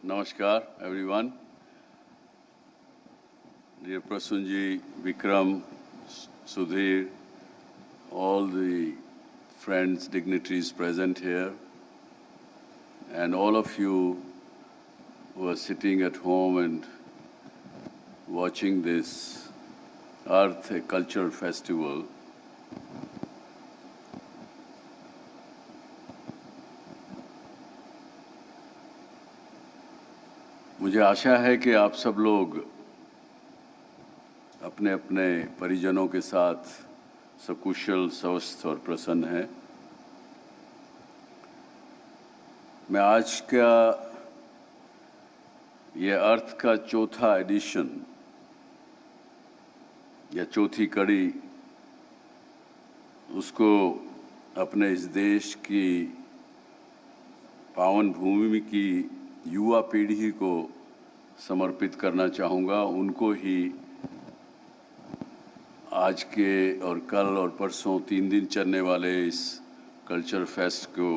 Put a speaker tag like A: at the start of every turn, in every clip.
A: Namaskar, everyone. Dear Prasunji, Vikram, Sudhir, all the friends, dignitaries present here, and all of you who are sitting at home and watching this Arth, a cultural festival. मुझे आशा है कि आप सब लोग अपने अपने परिजनों के साथ सकुशल, स्वस्थ और प्रसन्न हैं। मैं आज का ये अर्थ का चौथा एडिशन या चौथी कड़ी उसको अपने इस देश की पावन भूमि की युवा पीढ़ी को समर्पित करना चाहूँगा। उनको ही आज के और कल और परसों 3 दिन चलने वाले इस कल्चर फेस्ट को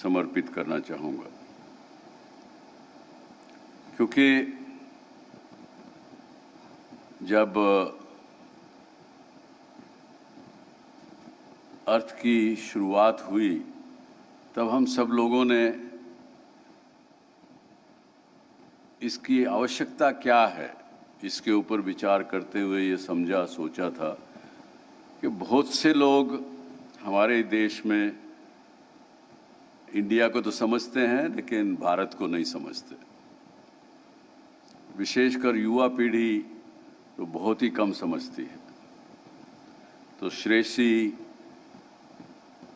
A: समर्पित करना चाहूँगा, क्योंकि जब अर्थ की शुरुआत हुई तब हम सब लोगों ने इसकी आवश्यकता क्या है इसके ऊपर विचार करते हुए ये समझा सोचा था कि बहुत से लोग हमारे देश में इंडिया को तो समझते हैं लेकिन भारत को नहीं समझते। विशेषकर युवा पीढ़ी तो बहुत ही कम समझती है। तो श्रेयसी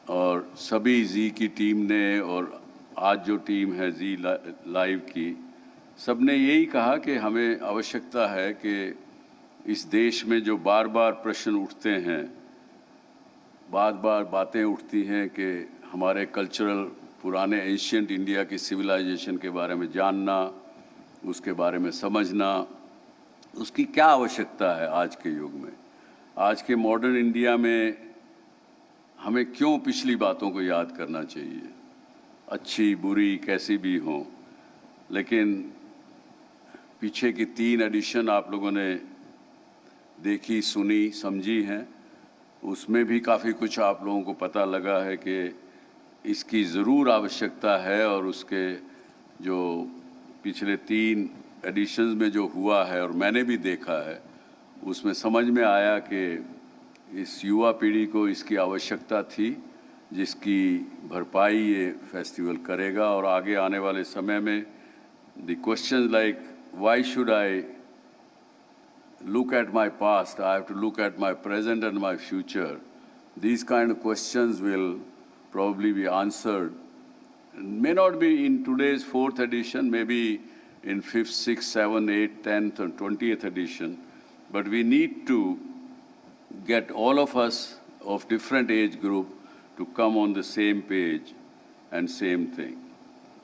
A: और सभी जी की टीम ने और आज जो टीम है जी लाइव की, सबने यही कहा कि हमें आवश्यकता है कि इस देश में जो बार बार प्रश्न उठते हैं, बार बार बातें उठती हैं कि हमारे कल्चरल पुराने एंशिएंट इंडिया की सिविलाइजेशन के बारे में जानना, उसके बारे में समझना, उसकी क्या आवश्यकता है आज के युग में, आज के मॉडर्न इंडिया में हमें क्यों पिछली बातों को याद करना चाहिए, अच्छी बुरी कैसी भी हों। लेकिन पीछे की 3 एडिशन आप लोगों ने देखी, सुनी, समझी हैं, उसमें भी काफ़ी कुछ आप लोगों को पता लगा है कि इसकी ज़रूर आवश्यकता है। और उसके जो पिछले 3 एडिशंस में जो हुआ है और मैंने भी देखा है, उसमें समझ में आया कि इस युवा पीढ़ी को इसकी आवश्यकता थी, जिसकी भरपाई ये फेस्टिवल करेगा। और आगे आने वाले समय में the question like why should I look at my past, I have to look at my present and my future. These kind of questions will probably be answered. May not be in today's 4th edition, maybe in 5th, 6th, 7th, 8th, 10th and 20th edition. But we need to get all of us of different age group to come on the same page and same thing.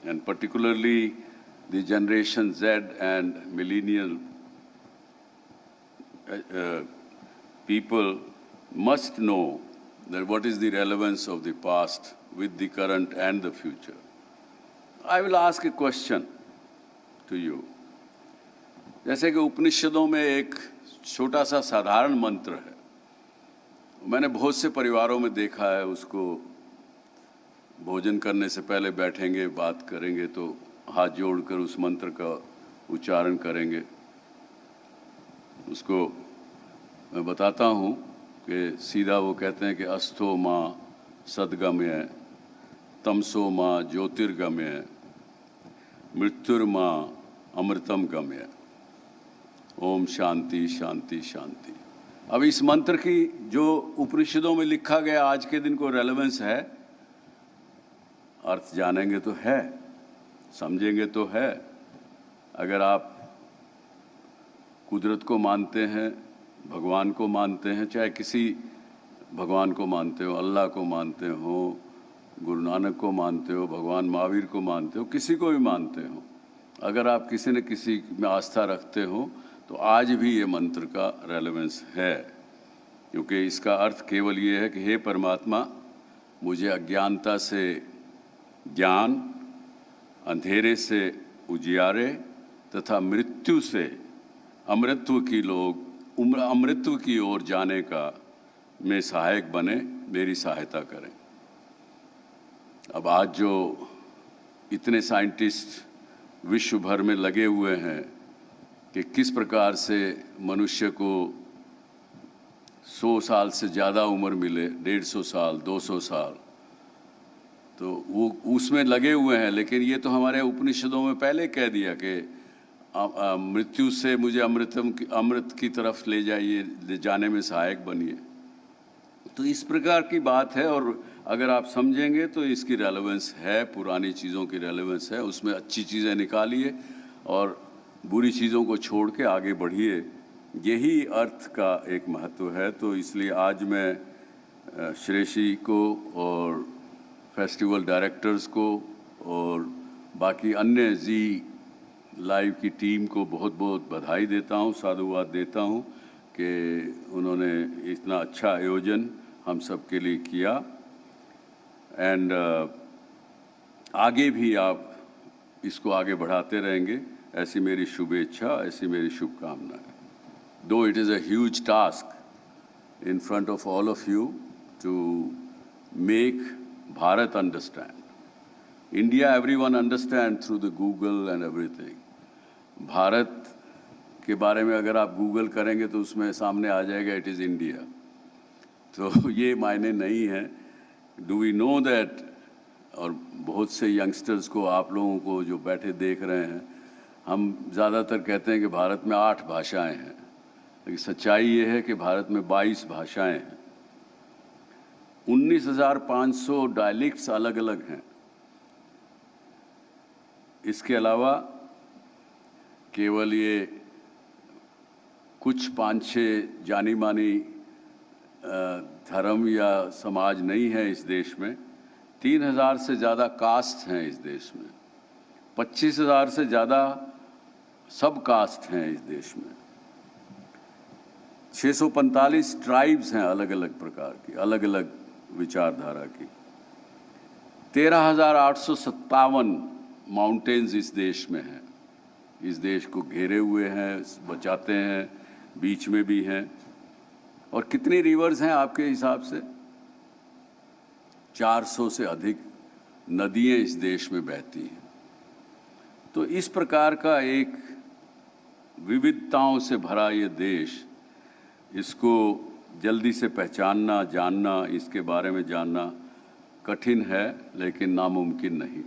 A: And particularly the Generation Z and millennial people must know that what is the relevance of the past with the current and the future. I will ask a question to you. जैसे कि उपनिषदों में एक छोटा सा साधारण मंत्र है, मैंने बहुत से परिवारों में देखा है, उसको भोजन करने से पहले बैठेंगे, बात करेंगे तो हाथ जोड़कर उस मंत्र का उच्चारण करेंगे। उसको मैं बताता हूँ कि सीधा वो कहते हैं कि अस्थो माँ सद्गमय, तमसो माँ ज्योतिर्गमय, मृत्युर्माँ अमृतम गमय। ओम शांति शांति शांति। अब इस मंत्र की जो उपनिषदों में लिखा गया आज के दिन को रेलेवेंस है, अर्थ जानेंगे तो है, समझेंगे तो है। अगर आप कुदरत को मानते हैं, भगवान को मानते हैं, चाहे किसी भगवान को मानते हो, अल्लाह को मानते हो, गुरु नानक को मानते हो, भगवान महावीर को मानते हो, किसी को भी मानते हो, अगर आप किसी न किसी में आस्था रखते हो तो आज भी ये मंत्र का रेलेवेंस है। क्योंकि इसका अर्थ केवल ये है कि हे परमात्मा, मुझे अज्ञानता से ज्ञान, अंधेरे से उजियारे तथा मृत्यु से अमृतत्व की ओर जाने का में सहायक बने, मेरी सहायता करें। अब आज जो इतने साइंटिस्ट विश्व भर में लगे हुए हैं कि किस प्रकार से मनुष्य को 100 साल से ज़्यादा उम्र मिले, 150 साल, 200 साल, तो वो उसमें लगे हुए हैं। लेकिन ये तो हमारे उपनिषदों में पहले कह दिया कि मृत्यु से मुझे अमृत की तरफ ले जाइए, ले जाने में सहायक बनिए। तो इस प्रकार की बात है, और अगर आप समझेंगे तो इसकी रेलेवेंस है, पुरानी चीज़ों की रेलेवेंस है, उसमें अच्छी चीज़ें निकालिए और बुरी चीज़ों को छोड़ के आगे बढ़िए। यही अर्थ का एक महत्व है। तो इसलिए आज मैं श्रेषी को और फेस्टिवल डायरेक्टर्स को और बाकी अन्य जी लाइव की टीम को बहुत बहुत बधाई देता हूँ, साधुवाद देता हूँ कि उन्होंने इतना अच्छा आयोजन हम सब के लिए किया। एंड आगे भी आप इसको आगे बढ़ाते रहेंगे, ऐसी मेरी शुभेच्छा, ऐसी मेरी शुभकामनाएं। Though it is a huge task in front of all of you to make Bharat understand. India, everyone understand through the Google and everything. Bharat के बारे में अगर आप गूगल करेंगे तो उसमें सामने आ जाएगा इट इज़ इंडिया। तो ये मायने नहीं है। Do we know that? और बहुत से यंगस्टर्स को, आप लोगों को जो बैठे देख रहे हैं, हम ज़्यादातर कहते हैं कि भारत में 8 भाषाएं हैं, लेकिन सच्चाई ये है कि भारत में 22 भाषाएं हैं। 19,500 डायलेक्ट्स अलग अलग हैं। इसके अलावा केवल ये कुछ 5-6 जानी मानी धर्म या समाज नहीं है इस देश में। 3,000 से ज़्यादा कास्ट हैं इस देश में। 25,000 से ज़्यादा सब कास्ट हैं इस देश में। 645 ट्राइब्स हैं अलग अलग प्रकार की, अलग अलग विचारधारा की। 13,857 माउंटेन्स इस देश में हैं, इस देश को घेरे हुए हैं, बचाते हैं, बीच में भी हैं। और कितनी रिवर्स हैं आपके हिसाब से? 400 से अधिक नदियाँ इस देश में बहती हैं। तो इस प्रकार का एक विविधताओं से भरा ये देश, इसको जल्दी से पहचानना, जानना, इसके बारे में जानना कठिन है लेकिन नामुमकिन नहीं।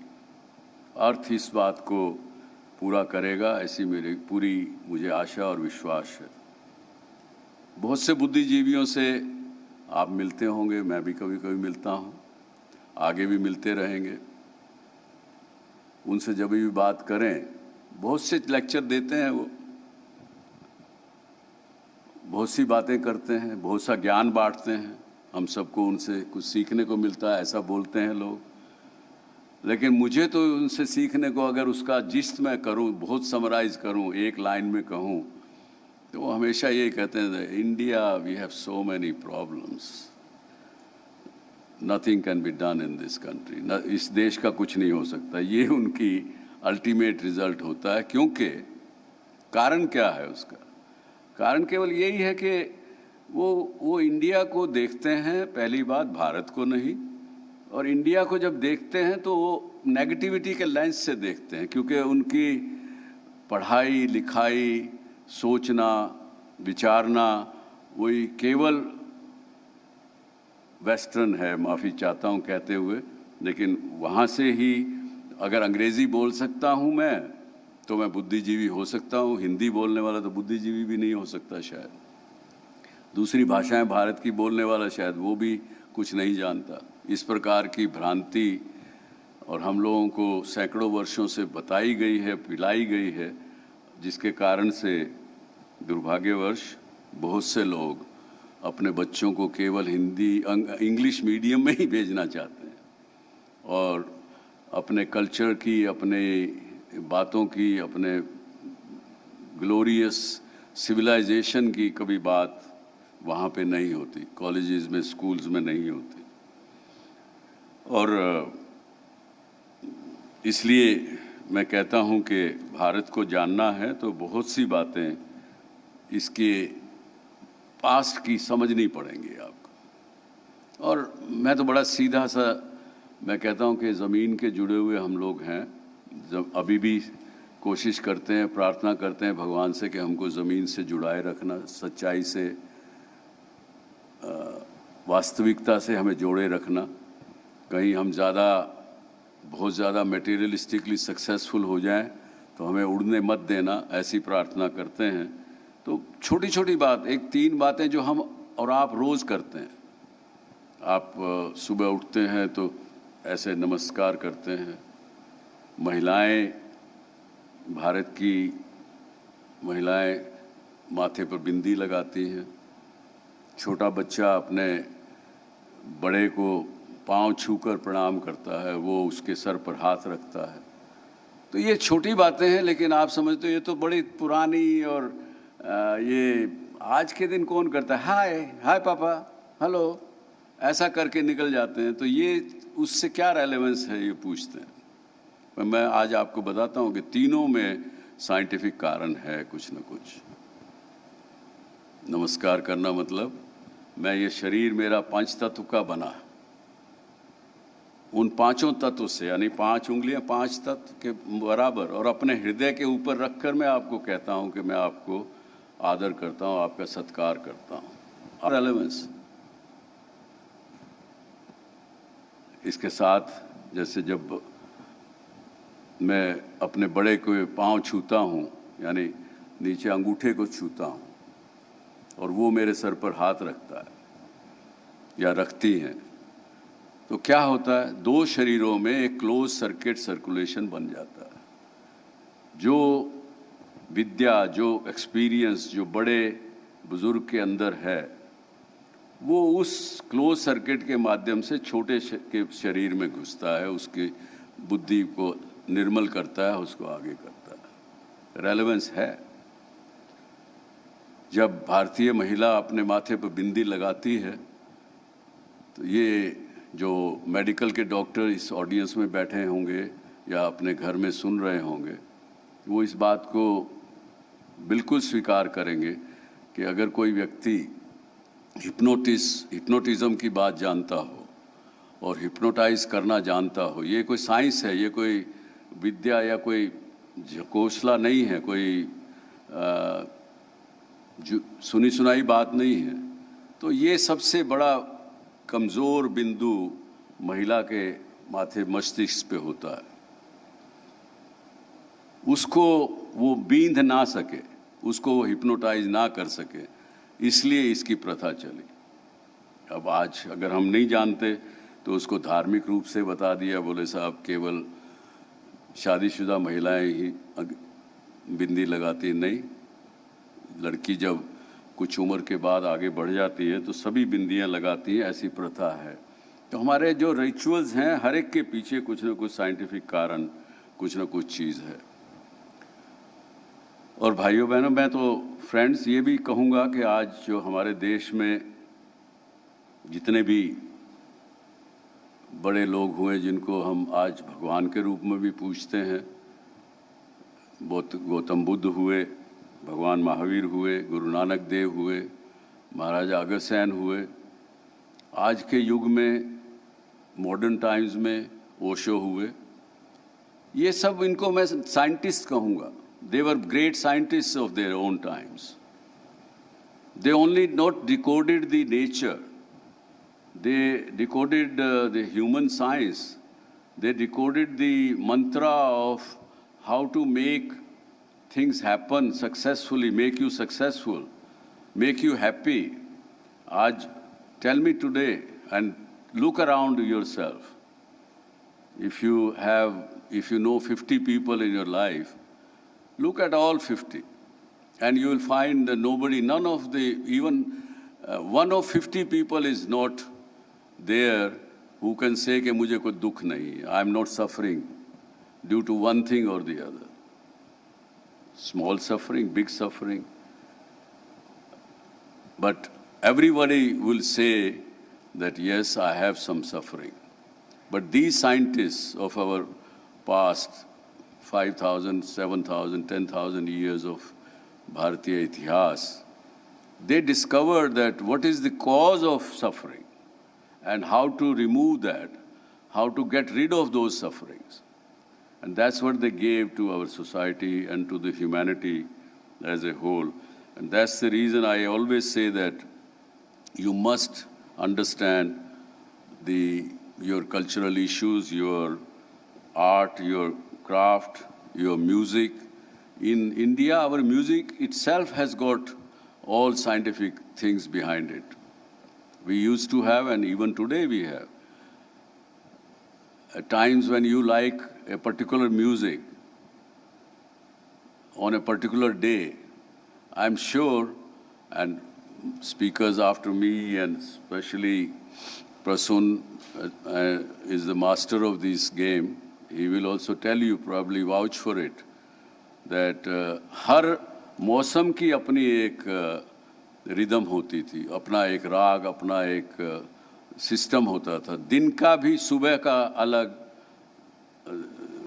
A: अर्थ इस बात को पूरा करेगा, ऐसी मेरी पूरी मुझे आशा और विश्वास है। बहुत से बुद्धिजीवियों से आप मिलते होंगे, मैं भी कभी कभी मिलता हूँ, आगे भी मिलते रहेंगे। उनसे जब भी बात करें, बहुत से लेक्चर देते हैं वो, बहुत सी बातें करते हैं, बहुत सा ज्ञान बांटते हैं, हम सबको उनसे कुछ सीखने को मिलता है, ऐसा बोलते हैं लोग। लेकिन मुझे तो उनसे सीखने को, अगर उसका जिस्त मैं करूं, बहुत समराइज़ करूं, एक लाइन में कहूं, तो वो हमेशा यही कहते हैं, India we have so many problems, nothing can be done in this country. इस देश का कुछ नहीं हो सकता। ये उनकी अल्टीमेट रिजल्ट होता है। क्योंकि कारण क्या है उसका? कारण केवल यही है कि वो इंडिया को देखते हैं, पहली बात, भारत को नहीं। और इंडिया को जब देखते हैं तो वो नेगेटिविटी के लेंस से देखते हैं, क्योंकि उनकी पढ़ाई लिखाई, सोचना, विचारना वही केवल वेस्टर्न है। माफ़ी चाहता हूँ कहते हुए, लेकिन वहाँ से ही अगर अंग्रेज़ी बोल सकता हूँ मैं, तो मैं बुद्धिजीवी हो सकता हूँ। हिंदी बोलने वाला तो बुद्धिजीवी भी नहीं हो सकता शायद। दूसरी भाषाएं भारत की बोलने वाला शायद वो भी कुछ नहीं जानता। इस प्रकार की भ्रांति और हम लोगों को सैकड़ों वर्षों से बताई गई है, पिलाई गई है, जिसके कारण से दुर्भाग्यवश बहुत से लोग अपने बच्चों को केवल हिंदी इंग्लिश मीडियम में ही भेजना चाहते हैं और अपने कल्चर की, अपने बातों की, अपने ग्लोरियस सिविलाइजेशन की कभी बात वहाँ पे नहीं होती, कॉलेजेस में, स्कूल्स में नहीं होती। और इसलिए मैं कहता हूं कि भारत को जानना है तो बहुत सी बातें इसके पास्ट की समझनी पड़ेंगी आपको। और मैं तो बड़ा सीधा सा मैं कहता हूं कि ज़मीन के जुड़े हुए हम लोग हैं। जब अभी भी कोशिश करते हैं, प्रार्थना करते हैं भगवान से कि हमको ज़मीन से जुड़ाए रखना, सच्चाई से, वास्तविकता से हमें जोड़े रखना। कहीं हम बहुत ज़्यादा मटेरियलिस्टिकली सक्सेसफुल हो जाएं तो हमें उड़ने मत देना, ऐसी प्रार्थना करते हैं। तो छोटी छोटी बात, 3 बातें जो हम और आप रोज़ करते हैं। आप सुबह उठते हैं तो ऐसे नमस्कार करते हैं। महिलाएं, भारत की महिलाएं माथे पर बिंदी लगाती हैं। छोटा बच्चा अपने बड़े को पाँव छूकर प्रणाम करता है, वो उसके सर पर हाथ रखता है। तो ये छोटी बातें हैं, लेकिन आप समझते हो ये तो बड़ी पुरानी, और ये आज के दिन कौन करता है? हाय हाय पापा, हेलो, ऐसा करके निकल जाते हैं। तो ये उससे क्या रेलेवेंस है, ये पूछते हैं। मैं आज आपको बताता हूँ कि तीनों में साइंटिफिक कारण है कुछ न कुछ। नमस्कार करना मतलब, मैं ये शरीर मेरा 5 तत्व का बना, उन 5 तत्व से, यानी 5 उंगलियां 5 तत्व के बराबर, और अपने हृदय के ऊपर रखकर मैं आपको कहता हूं कि मैं आपको आदर करता हूं, आपका सत्कार करता हूं। रेलेवेंस इसके साथ, जैसे जब मैं अपने बड़े को पाँव छूता हूं, यानी नीचे अंगूठे को छूता हूं, और वो मेरे सर पर हाथ रखता है या रखती हैं, तो क्या होता है? 2 शरीरों में एक क्लोज सर्किट सर्कुलेशन बन जाता है। जो विद्या, जो एक्सपीरियंस, जो बड़े बुजुर्ग के अंदर है, वो उस क्लोज सर्किट के माध्यम से छोटे के शरीर में घुसता है, उसकी बुद्धि को निर्मल करता है, उसको आगे करता है। रेलेवेंस है। जब भारतीय महिला अपने माथे पर बिंदी लगाती है, तो ये जो मेडिकल के डॉक्टर इस ऑडियंस में बैठे होंगे या अपने घर में सुन रहे होंगे, वो इस बात को बिल्कुल स्वीकार करेंगे कि अगर कोई व्यक्ति हिप्नोटिज़म की बात जानता हो और हिप्नोटाइज करना जानता हो, ये कोई साइंस है, ये कोई विद्या या कोई कौशला नहीं है, कोई सुनी सुनाई बात नहीं है। तो ये सबसे बड़ा कमज़ोर बिंदु महिला के माथे, मस्तिष्क पे होता है। उसको वो बींध ना सके, उसको वो हिप्नोटाइज ना कर सके, इसलिए इसकी प्रथा चली। अब आज अगर हम नहीं जानते तो उसको धार्मिक रूप से बता दिया, बोले साहब केवल शादीशुदा महिलाएं ही बिंदी लगाती। नहीं, लड़की जब कुछ उम्र के बाद आगे बढ़ जाती है तो सभी बिंदियां लगाती हैं, ऐसी प्रथा है। तो हमारे जो रिचुअल्स हैं, हर एक के पीछे कुछ न कुछ साइंटिफिक कारण, कुछ न कुछ चीज़ है। और भाइयों बहनों, मैं तो फ्रेंड्स ये भी कहूँगा कि आज जो हमारे देश में जितने भी बड़े लोग हुए जिनको हम आज भगवान के रूप में भी पूछते हैं, गौतम बुद्ध हुए, भगवान महावीर हुए, गुरु नानक देव हुए, महाराजा अग्रसेन हुए, आज के युग में मॉडर्न टाइम्स में ओशो हुए, ये सब, इनको मैं साइंटिस्ट कहूँगा। They were great scientists of their own times. They only not decoded the nature, they decoded the human science, they decoded the mantra of how to make things happen successfully, make you successful, make you happy. Aaj, tell me today and look around yourself. If you know 50 people in your life, look at all 50 and you will find that none of the, even one of 50 people is not there who can say कि मुझे कोई दुख नहीं, I am not suffering due to one thing or the other. Small suffering, big suffering. But everybody will say that yes, I have some suffering. But these scientists of our past 5,000, 7,000, 10,000 years of Bharatiya Itihas, they discovered that what is the cause of suffering and how to remove that, how to get rid of those sufferings. And that's what they gave to our society and to the humanity as a whole. And that's the reason I always say that you must understand your cultural issues, your art, your craft, your music. In India, our music itself has got all scientific things behind it. We used to have, and even today we have. At times when you like a particular music on a particular day, I'm sure, and speakers after me, and especially Prasun is the master of this game, he will also tell you, probably vouch for it, that हर मौसम की अपनी एक rhythm होती थी, अपना एक राग, अपना एक सिस्टम होता था. दिन का भी सुबह का अलग,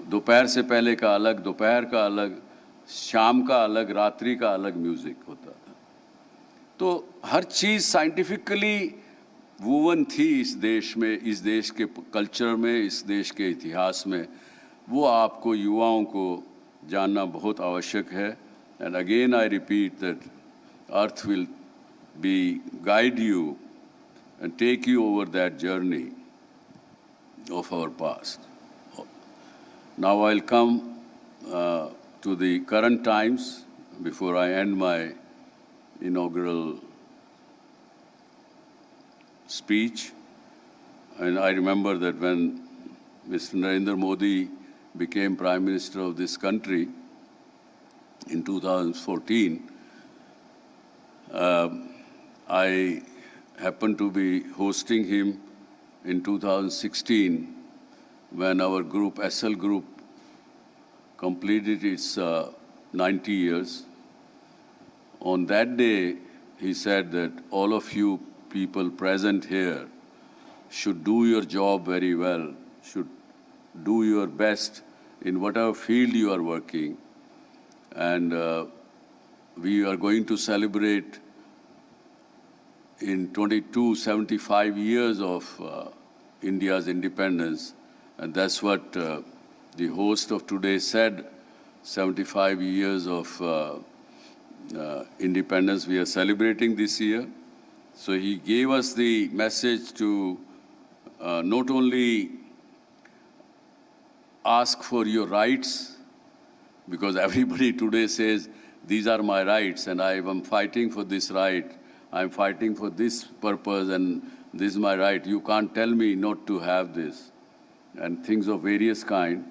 A: दोपहर से पहले का अलग, दोपहर का अलग, शाम का अलग, रात्रि का अलग म्यूज़िक होता था. तो हर चीज़ साइंटिफिकली वुवन थी इस देश में, इस देश के कल्चर में, इस देश के इतिहास में. वो आपको, युवाओं को जानना बहुत आवश्यक है. And again I repeat that earth will be guide you and take you over that journey of our past. Now I'll come to the current times before I end my inaugural speech. And I remember that when Mr. Narendra Modi became Prime Minister of this country in 2014, I happened to be hosting him in 2016 when our group, SL Group, completed its 90 years. On that day, he said that all of you people present here should do your job very well, should do your best in whatever field you are working. And we are going to celebrate in 75 years of India's independence. And that's what the host of today said, 75 years of independence we are celebrating this year. So he gave us the message to not only ask for your rights, because everybody today says, these are my rights and I am fighting for this right, I'm fighting for this purpose and this is my right. You can't tell me not to have this, and things of various kind.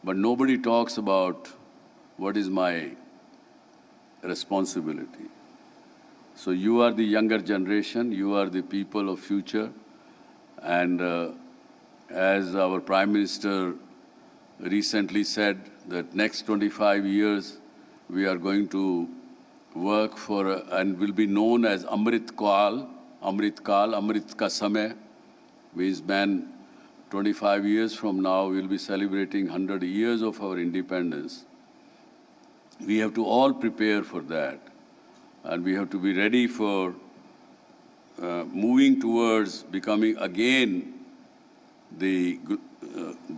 A: But nobody talks about what is my responsibility. So you are the younger generation, you are the people of future, and as our Prime Minister recently said, that next 25 years we are going to work for and will be known as Amrit Kal, Amrit Ka Samay, means when 25 years from now we'll be celebrating 100 years of our independence. We have to all prepare for that, and we have to be ready for moving towards becoming again the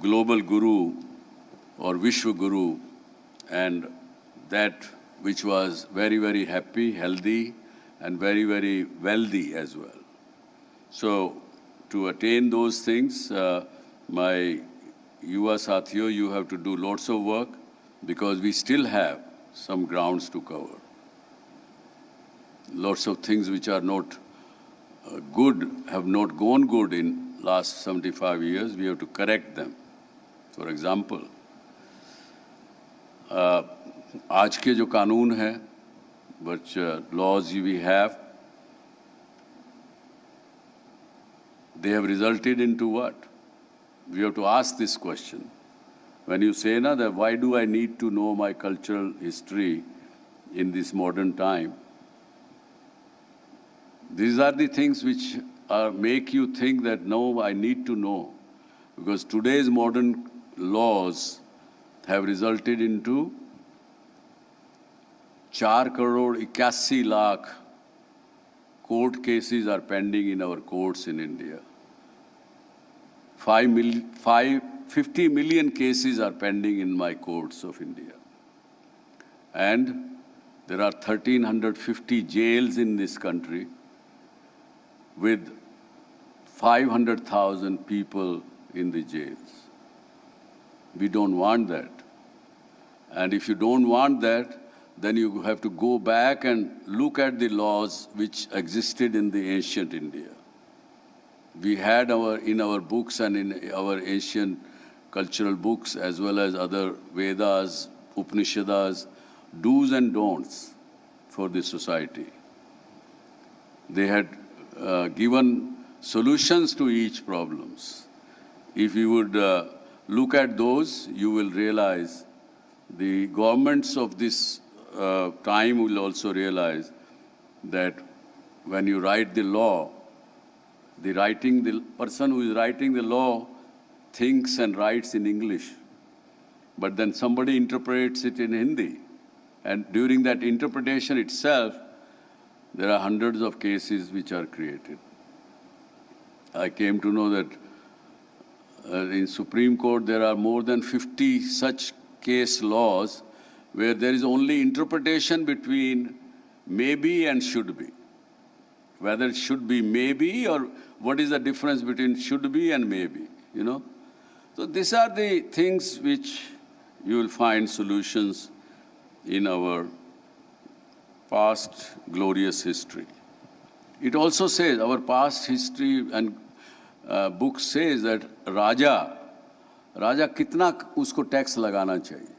A: global guru or Vishwa Guru, and that which was very, very happy, healthy, and very, very wealthy as well. So to attain those things, my Yuva Sathiyo, you have to do lots of work, because we still have some grounds to cover. Lots of things which are not good, have not gone good in last 75 years, we have to correct them. For example, आज के जो कानून हैं, which laws we have, they have resulted into what? We have to ask this question. When you say na, that why do I need to know my cultural history in this modern time? These are the things which make you think that no, I need to know. Because today's modern laws have resulted into 4 crore 81 lakh court cases are pending in our courts in India. 50 million cases are pending in my courts of India. And there are 1,350 jails in this country with 500,000 people in the jails. We don't want that. And if you don't want that, then you have to go back and look at the laws which existed in the ancient India. We had in our books and in our ancient cultural books, as well as other Vedas, Upanishads, do's and don'ts for the society. They had given solutions to each problems. If you would look at those, you will realize the governments of this time will also realize that when you write the law, the person who is writing the law thinks and writes in English, but then somebody interprets it in Hindi. And during that interpretation itself, there are hundreds of cases which are created. I came to know that in Supreme Court there are more than 50 such case laws where there is only interpretation between maybe and should be. Whether it should be maybe, or what is the difference between should be and maybe, you know. So these are the things which you will find solutions in our past glorious history. It also says, our past history and book says that Raja कितना उसको tax लगाना चाहिए,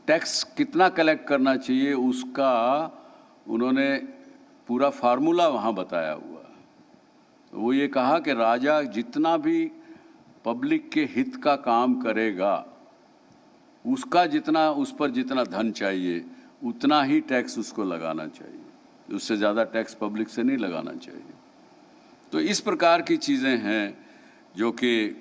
A: tax कितना collect करना चाहिए, उसका उन्होंने पूरा फार्मूला वहाँ बताया हुआ। वो ये कहा कि राजा जितना भी पब्लिक के हित का काम करेगा, उसका जितना, उस पर जितना धन चाहिए उतना ही टैक्स उसको लगाना चाहिए, उससे ज़्यादा टैक्स पब्लिक से नहीं लगाना चाहिए। तो इस प्रकार की चीज़ें हैं जो कि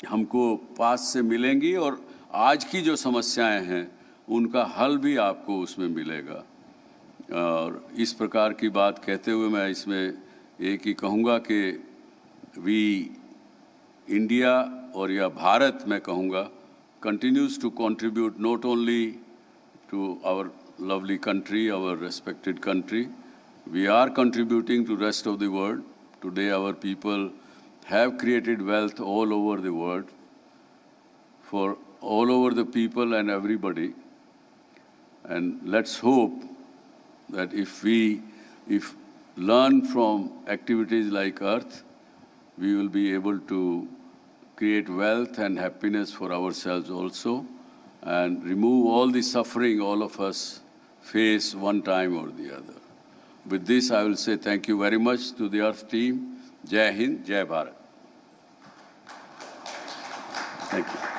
A: हमको पास से मिलेंगी, और आज की जो समस्याएं हैं उनका हल भी आपको उसमें मिलेगा। और इस प्रकार की बात कहते हुए मैं इसमें एक ही कहूँगा कि इंडिया और या भारत मैं कहूँगा continues to contribute not only to our lovely country, our respected country, we are contributing to the rest of the world. Today our people have created wealth all over the world for all over the people and everybody. And let's hope that if learn from activities like Earth, we will be able to create wealth and happiness for ourselves also, and remove all the suffering all of us face one time or the other. With this, I will say thank you very much to the Earth team. Jai Hind, Jai Bharat. Thank you.